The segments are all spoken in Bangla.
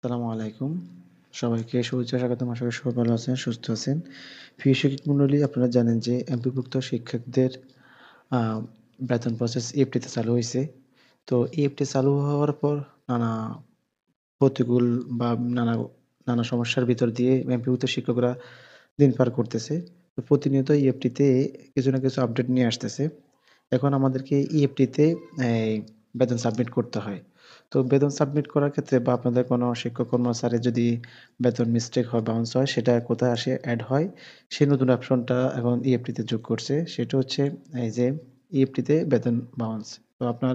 আসসালামু আলাইকুম। সবাইকে শুভেচ্ছা স্বাগতম। আশা করি সবাই ভালো আছেন, সুস্থ আছেন। প্রিয় শিক্ষক মণ্ডলী, আপনারা জানেন যে এমপিভুক্ত শিক্ষকদের আ বেতন প্রসেস EFT তে চালু হইছে। তো EFT চালু হওয়ার পর নানা প্রতিকূল বা নানা নানা সমস্যার ভিতর দিয়ে এমপিভুক্ত শিক্ষকরা দিন পার করতেছে। তো প্রতিনিয়ত EFT তে কিছু না কিছু আপডেট নিয়ে আসতেছে। এখন আমাদেরকে EFT তে এই বেতন সাবমিট করতে হয়। তো বেতন সাবমিট করার ক্ষেত্রে বা আপনাদের কোনো শিক্ষক কর্মচারীর যদি বেতন মিস্টেক হয়, বাউন্স হয়, সেটা কোথায় আসে এড হয়? সেই নতুন অপশনটা এখন EFT তে যোগ করছে। সেটা হচ্ছে এই যে EFT তে বেতন বাউন্স। তো আপনার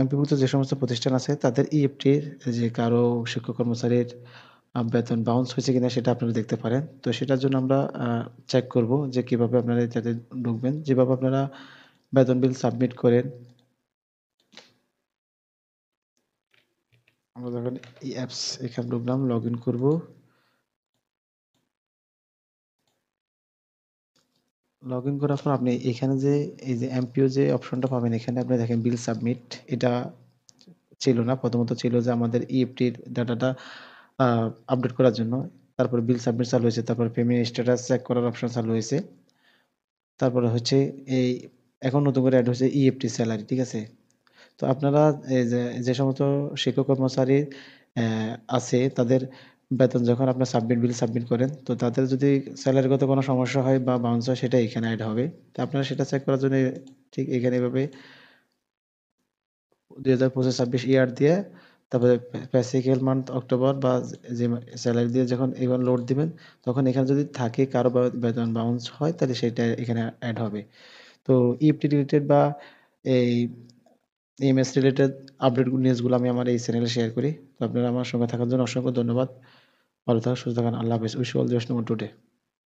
এমপিভুক্ত যে সমস্ত প্রতিষ্ঠান আছে তাদের EFT-র যে কারো শিক্ষক কর্মচারীর বেতন বাউন্স হয়েছে কিনা সেটা আপনারা দেখতে পারেন। তো সেটার জন্য আমরা চেক করব যে কিভাবে আপনারা এটাতে ঢুকবেন। যেভাবে আপনারা বেতন বিল সাবমিট করেন। আমরা যখন এই অ্যাপস এখানে ঢুকলাম, লগইন করব। লগইন করার পর আপনি এখানে যে এই যে এমপিও যে অপশনটা পাবেন, এখানে আপনি দেখেন বিল সাবমিট। এটা ছিল না। প্রথমত ছিল যে আমাদের EFT-র ডাটাটা আ আপডেট করার জন্য। তারপরে বিল সাবমিট চালু হয়েছে। তারপরে পেমেন্ট স্ট্যাটাস চেক করার অপশন চালু হয়েছে। তারপরে হচ্ছে এই এখন নতুন করে এড হয়েছে EFT সেলারি, ঠিক আছে? তো আপনারা এই যে সমস্ত শিক্ষক কর্মচারী আছে তাদের বেতন যখন আপনার বিল সাবমিট করেন, তো তাদের যদি সেলারিগত কোনো সমস্যা হয় বা বাউন্স হয় সেটা এখানে এড হবে। তো আপনারা সেটা চেক করার জন্য ঠিক এখানে এভাবে ২০২৫-২৬ ইয়ার দিয়ে তারপরে বেসিক্যাল মান্থ অক্টোবর বা যে সেলারি দিয়ে যখন এবার লোড দিবেন, তখন এখানে যদি থাকে কারো বেতন বাউন্স হয় তাহলে সেটা এখানে এড হবে। তো EFT রিলেটেড বা এই EMS রিলেটেড আপডেট নিউজগুলো আমি আমার এই চ্যানেলে শেয়ার করি। তো আপনারা আমার সঙ্গে থাকার জন্য অসংখ্য ধন্যবাদ। ভালো থাকুন, সুস্থ থাকুন। আল্লাহ হাফেজ। Wish you all the best today.